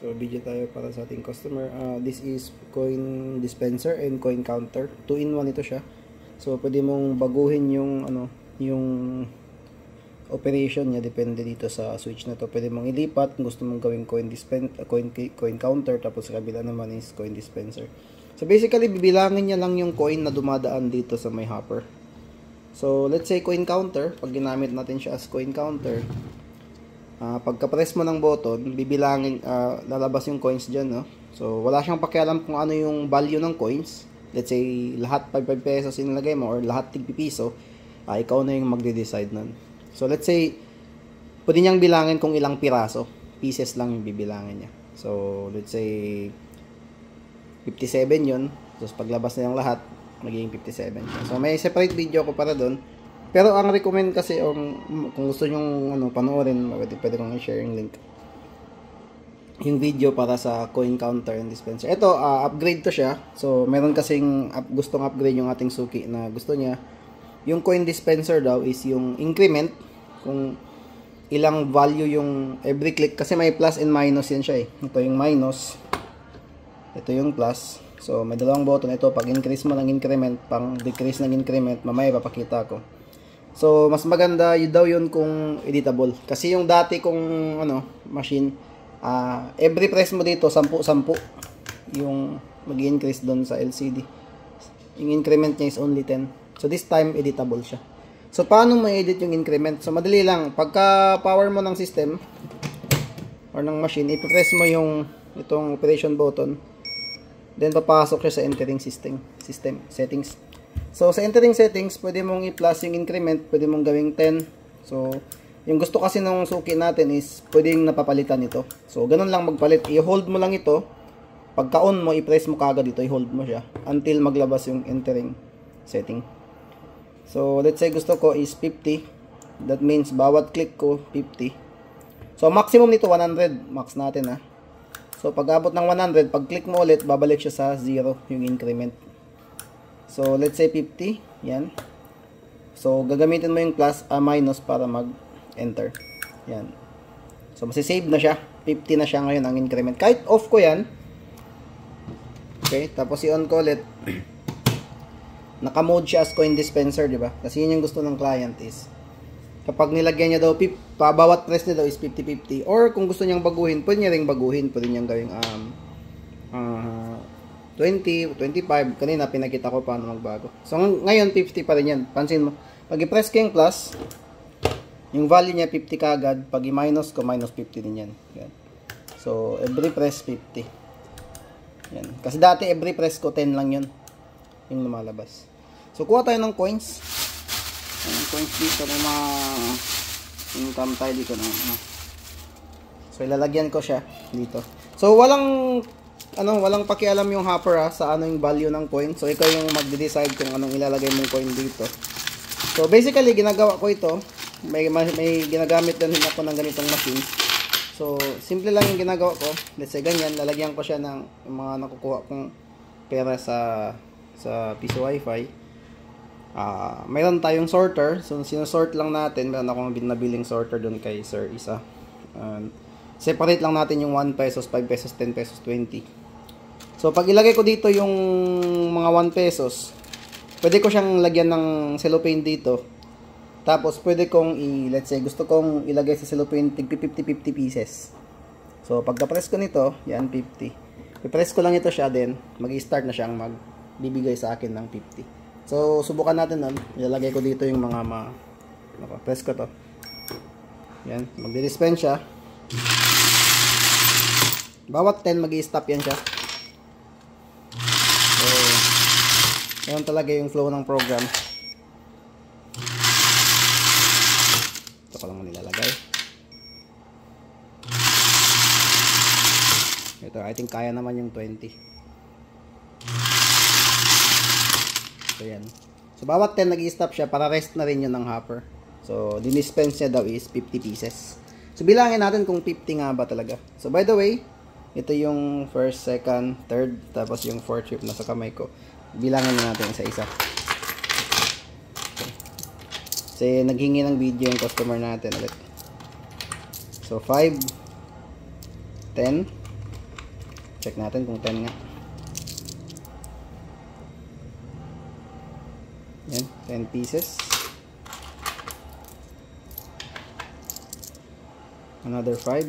So video tayo para sa ating customer. This is coin dispenser and coin counter. 2-in-1 ito siya. So pwede mong baguhin yung yung operation niya, depende dito sa switch na to. Pwede mong ilipat kung gusto mong gawing coin counter, tapos sa kabila naman is coin dispenser. So basically bibilangin niya lang yung coin na dumadaan dito sa may hopper. So let's say coin counter, pag ginamit natin siya as coin counter, pagka-press mo ng button, bibilangin, lalabas yung coins dyan, no? So, wala siyang pakialam kung ano yung value ng coins. Let's say, lahat 5 pesos inilagay mo or lahat tig-piso, ikaw na yung magde-decide nun. So, let's say, pwede niyang bilangin kung ilang piraso. Pieces lang yung bibilangin niya. So, let's say, 57 yun. So, paglabas na yung lahat, magiging 57 siya. So, may separate video ko para doon. Pero ang recommend kasi kung gusto nyo panoorin, pwede kong i-share yung link. Yung video para sa coin counter and dispenser. Ito, upgrade to siya. So, meron kasing gustong upgrade yung ating suki na gusto niya. Yung coin dispenser daw is yung increment. Kung ilang value yung every click. Kasi may plus and minus yan siya eh. Ito yung minus. Ito yung plus. So, may dalawang button. Ito, pag increase mo ng increment, pang decrease ng increment, mamaya papakita ko. So, mas maganda yun daw yun kung editable. Kasi yung dati kong machine, every press mo dito, 10-10 yung mag-increase doon sa LCD. Yung increment niya is only 10. So, this time, editable siya. So, paano ma-edit yung increment? So, madali lang. Pagka power mo ng system or ng machine, ipipress mo yung itong operation button. Then, papasok siya sa entering system settings. So, sa entering settings, pwede mong i-plus yung increment, pwede mong gawing 10. So, yung gusto kasi ng suki natin is, pwedeng napapalitan ito. So, ganun lang magpalit. I-hold mo lang ito. Pagka-on mo, i-press mo kagad dito, i-hold mo siya. Until maglabas yung entering setting. So, let's say gusto ko is 50. That means, bawat click ko, 50. So, maximum nito, 100. Max natin, ha. So, pag abot ng 100, pag click mo ulit, babalik siya sa 0, yung increment. So, let's say 50. Yan. So, gagamitin mo yung plus, minus para mag-enter. Yan. So, masisave na siya. 50 na siya ngayon ang increment. Kahit off ko yan. Okay. Tapos, i-on ko ulit. Naka-mode siya as coin dispenser, di ba? Kasi yun yung gusto ng client is, kapag nilagyan niya daw, bawat press niya daw is 50-50. Or, kung gusto niyang baguhin, pwede niya rin baguhin. Pwede niyang gawing 20, 25, kanina pinakita ko paano magbago. So, ngayon 50 pa rin yan. Pansin mo, pag i-press ko yung plus, yung value niya 50 kagad. Pag i-minus ko, minus 50 din yan. Yan. So, every press 50. Yan. Kasi dati every press ko 10 lang yun. Yung lumalabas. So, kuha tayo ng coins. Yung coins dito, may mga income tayo dito. So, ilalagyan ko siya dito. So, walang pakialam yung hopper sa yung value ng coin. So, ikaw yung magde-decide kung anong ilalagay mong coin dito. So, basically, ginagawa ko ito. May ginagamit din ako ng ganitong machine. So, simple lang yung ginagawa ko. Let's say, ganyan. Lalagyan ko siya ng mga nakukuha kong pera sa piso wifi. Mayroon tayong sorter. So, sinusort lang natin. Mayroon akong nabiling sorter doon kay Sir Isa. Separate lang natin yung 1 pesos, 5 pesos, 10 pesos, 20. So, pag ilagay ko dito yung mga 1 pesos, pwede ko siyang lagyan ng cellophane dito. Tapos, pwede kong let's say, gusto kong ilagay sa cellophane 50-50 pieces. So, pagka-press ko nito, yan, 50. I-press ko lang ito siya, then, mag-i-start na siyang magbibigay sa akin ng 50. So, subukan natin nun. Ilalagay ko dito yung mga press ko to. Yan, magdi-dispense siya. Bawat 10, mag-i-stop yan siya. So, yan talaga yung flow ng program. Ito ko lang nilalagay. Ito, I think kaya naman yung 20. So, yan. So, bawat 10 nag-i-stop siya para rest na rin yun ng hopper. So, dinispense niya daw is 50 pieces. So, bilangin natin kung 50 nga ba talaga. So, by the way, ito yung first, second, third, tapos yung fourth chip na sa kamay ko. Bilangin natin isa-isa. Okay. Kasi naghingi ng video yung customer natin ulit. So, 5, 10, Check natin kung 10 nga. Yan, 10 pieces. Another 5.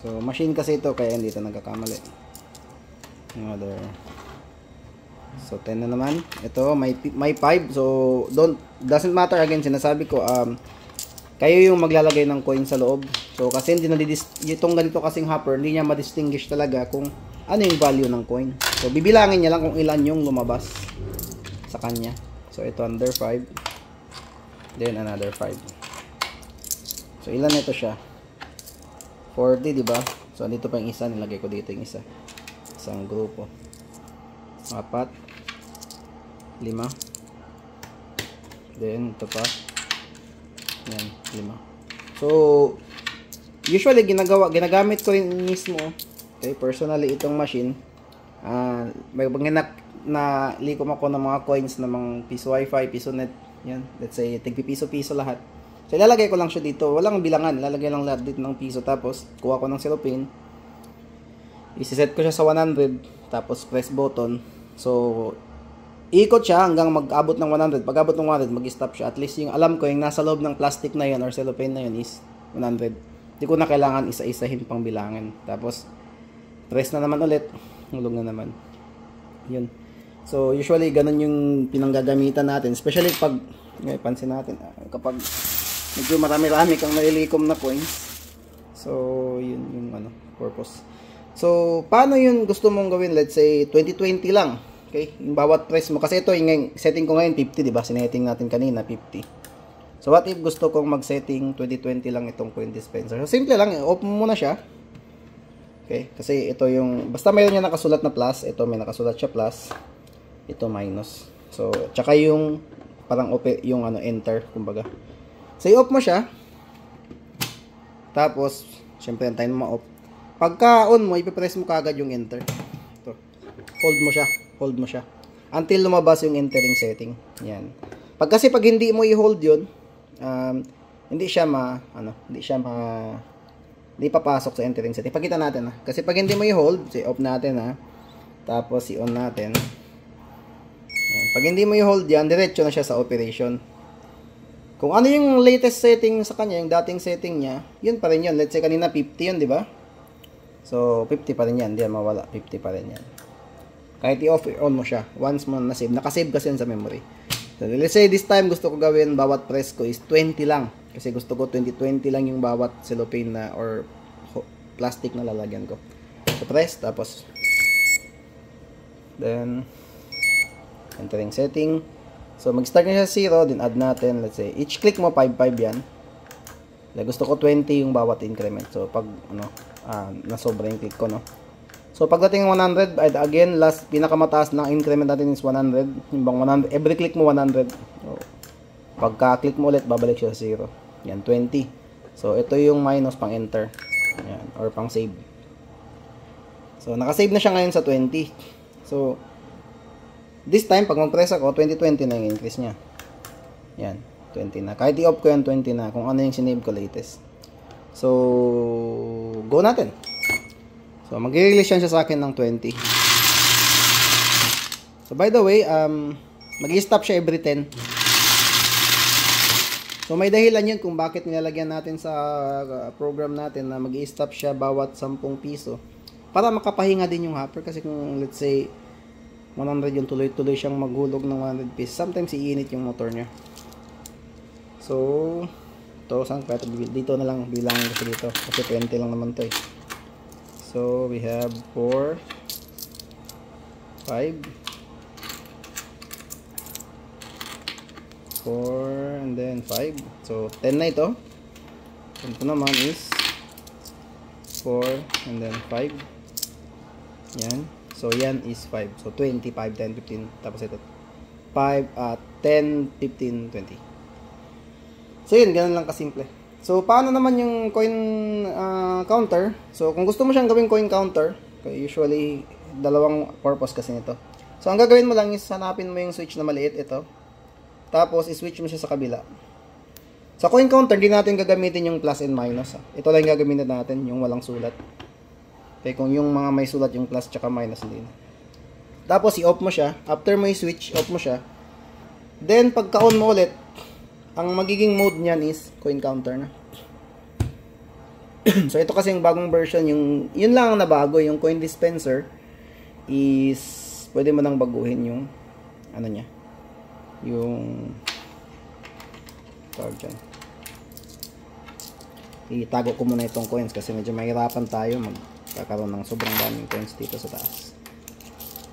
So, machine kasi ito, kaya hindi ito nagkakamali. Another. So, 10 na naman. Ito, may 5. So, doesn't matter. Again, sinasabi ko, kayo yung maglalagay ng coin sa loob. So, kasi hindi itong ganito kasing hopper, hindi niya ma-distinguish talaga kung ano yung value ng coin. So, bibilangin niya lang kung ilan yung lumabas sa kanya. So, ito under 5. Then, another 5. So, ilan ito siya? 40, diba? So, dito pa yung isa. Nilagay ko dito yung isa. Isang grupo. 4. 5. Then, ito pa. Yan, 5. So, usually, ginagamit ko rin mismo. Okay, personally, itong machine, may na likom ako ng mga coins ng mga piso wifi, piso net, yan, let's say, tigpi-piso-piso lahat. So, ilalagay ko lang siya dito, walang bilangan, ilalagay lang lahat dito ng piso, tapos, kuha ko ng cellophane, isiset ko siya sa 100, tapos, press button, so, ikot siya hanggang mag-abot ng 100, pag abot ng 100, mag-stop siya, at least yung alam ko, yung nasa loob ng plastic na yun, or cellophane na yun is 100, hindi ko na kailangan isa-isahin pang bilangan, tapos, press na naman ulit, hulog na naman. Yun. So, usually, ganun yung pinanggagamitan natin. Especially pag, pansin natin, kapag medyo marami-rami kang nalilikom na coins. So, yun yung purpose. So, paano yun gusto mong gawin? Let's say, 20-20 lang. Okay? Yung bawat press mo. Kasi ito, yung setting ko ngayon, 50, diba? Sineting natin kanina, 50. So, what if gusto kong mag-setting 20-20 lang itong coin dispenser? So, simple lang. Open mo na siya. Okay, kasi ito yung, basta mayroon niya nakasulat na plus, ito may nakasulat siya plus, ito minus. So, tsaka yung, parang yung enter, kumbaga. So, i-off mo siya. Tapos, syempre, antayin mo ma-off. Pagka on mo, ipipress mo kagad yung enter. Ito. Hold mo siya. Until lumabas yung entering setting. Yan. Kasi pag hindi mo i-hold yun, hindi papasok sa entering setting. Pakita natin kasi pag hindi mo i-hold, off natin tapos i-on natin. Ayan. Pag hindi mo i-hold yan, diretso na siya sa operation. Kung ano yung latest setting sa kanya, yung dating setting niya, yun pa rin yun. Let's say kanina 50 yun, di ba? So 50 pa rin yan, hindi yan mawala. 50 pa rin yan. Kahit i-off, on mo siya. Once mo na-save, nakasave kasi yan sa memory. So, let's say this time gusto ko gawin, bawat press ko is 20 lang. Kasi gusto ko 20-20 lang yung bawat cellophane na or plastic na lalagyan ko. So, press, tapos then entering setting. So, mag-start na siya 0, then add natin, let's say, each click mo 5-5 yan. Like, gusto ko 20 yung bawat increment. So, pag, nasobra yung click ko, no? So, pagdating ng 100, again, last, pinakamataas ng increment natin is 100. Yung bang 100, every click mo 100. So, pagka-click mo ulit, babalik siya sa 0. Yan, 20. So, ito yung minus pang enter. Yan, or pang save. So, nakasave na siya ngayon sa 20. So, this time, pag mag-press ako, 20-20 na yung increase niya. Yan, 20 na. Kahit i-off ko yan, 20 na. Kung ano yung sinave ko latest. So, go natin. So, mag-release siya sa akin ng 20. So, by the way, mag-i-stop siya every 10. So, may dahilan yun kung bakit nilalagyan natin sa program natin na mag-i-stop siya bawat 10 piso. Para makapahinga din yung hopper. Kasi kung, let's say, 100 yung tuloy-tuloy siyang maghulog ng 100 pesos, sometimes iinit yung motor niya. So, ito, saan pa? Dito na lang bilang kasi dito. Kasi 20 lang naman to eh. So, we have 4, 5, 4, and then 5. So, 10 na ito. Ito naman is 4, and then 5. Yan. So, yan is 5. So, 20, 5, 10, 15. Tapos ito. 5, 10, 15, 20. So, yun. Ganun lang kasimple. So, paano naman yung coin counter? So, kung gusto mo siyang gawing coin counter, usually, dalawang purpose kasi nito. So, ang gagawin mo lang is hanapin mo yung switch na maliit, ito. Tapos, i-switch mo siya sa kabila. Sa coin counter, hindi natin gagamitin yung plus and minus. Ito lang yung gagamitin natin, yung walang sulat. Okay, kung yung mga may sulat, yung plus tsaka minus din. Tapos, i-off mo siya. After mo i-switch, off mo siya. Then, pagka-on mo ulit, ang magiging mode niyan is coin counter na. So, ito kasi yung bagong version. Yun lang ang nabago. Yung coin dispenser is pwede mo nang baguhin yung ano niya. Yung tawag dyan. Itago ko muna itong coins kasi medyo mahirapan tayo magkakaroon ng sobrang daming coins dito sa taas.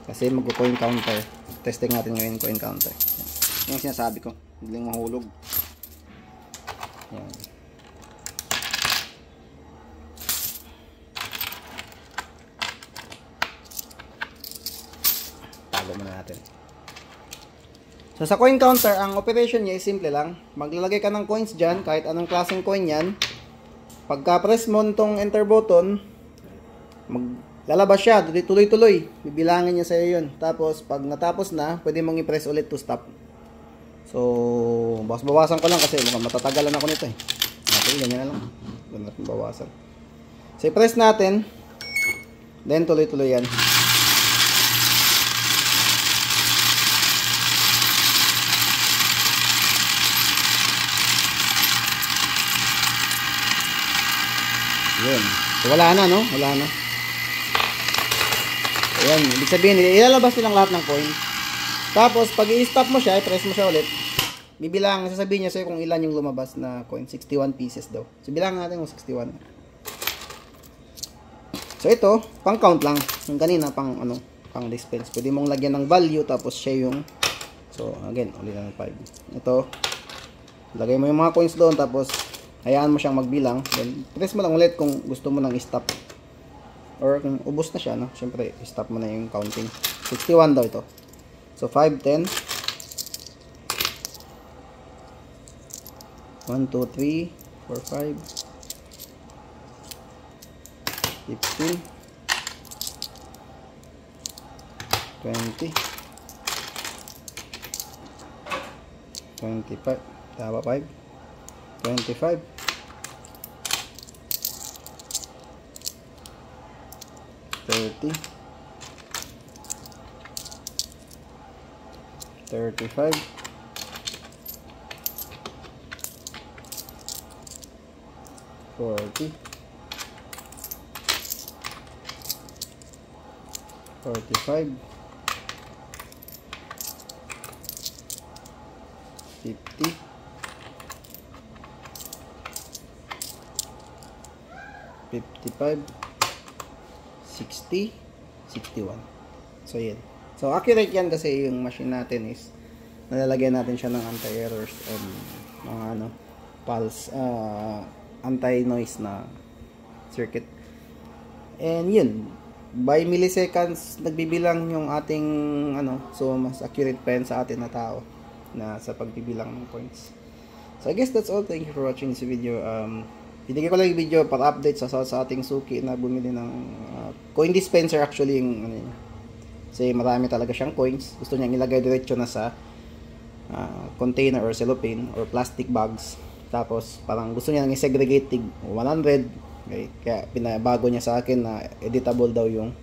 Kasi mag-coin counter. Testing natin ngayon coin counter. Yan. Yung sinasabi ko. Biglang mahulog. Yan. Tago muna natin. So sa coin counter, ang operation niya is simple lang. Maglalagay ka ng coins dyan, kahit anong klaseng coin yan. Pagka press mo itong enter button, lalabas siya, tuloy-tuloy. Bibilangin niya sa'yo yun. Tapos, pag natapos na, pwede mong i-press ulit to stop. So, bawasan ko lang kasi matatagalan ako nito eh. Okay, ganyan na lang. Ganyan natin bawasan. So, i-press natin. Then, tuloy-tuloy yan. Yun. So, wala na, no? Wala na. Ayan. Ibig sabihin, ilalabas nilang lahat ng coin. Tapos, pag i-stop mo siya, i-press mo siya ulit. Bibilang, sasabihin niya sa'yo kung ilan yung lumabas na coin. 61 pieces daw. So, bilang natin kung 61. So, ito, pang count lang. Yung kanina, pang dispense. Pwede mong lagyan ng value, tapos siya yung, so, again, ulit na ng 5. Ito, lagay mo yung mga coins doon, tapos, hayaan mo siyang magbilang. Then, press mo lang ulit kung gusto mo nang i-stop. Or kung ubos na siya, no? Siyempre, i-stop mo na yung counting. 61 daw ito. So, 5, 10. 1, 2, 3, 4, 5. 15. 20. 25. Tama, 5. 25. 30, 35, 40, 45, 50, 55, 60, 61. So, yan. So, accurate yan kasi yung machine natin is nalalagyan natin siya ng anti-errors and mga pulse, anti-noise na circuit. And yun, by milliseconds nagbibilang yung ating so mas accurate pa yan sa atin na tao na sa pagbibilang ng coins. So, I guess that's all. Thank you for watching this video. Binigay ko lang yung video para update sa ating suki na bumili ng coin dispenser actually yung kasi marami talaga siyang coins. Gusto niyang ilagay diretso na sa container or cellophane or plastic bags. Tapos parang gusto niya nang i-segregate 100. Okay? Kaya pinabago niya sa akin na editable daw yung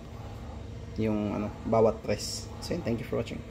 bawat press. So thank you for watching.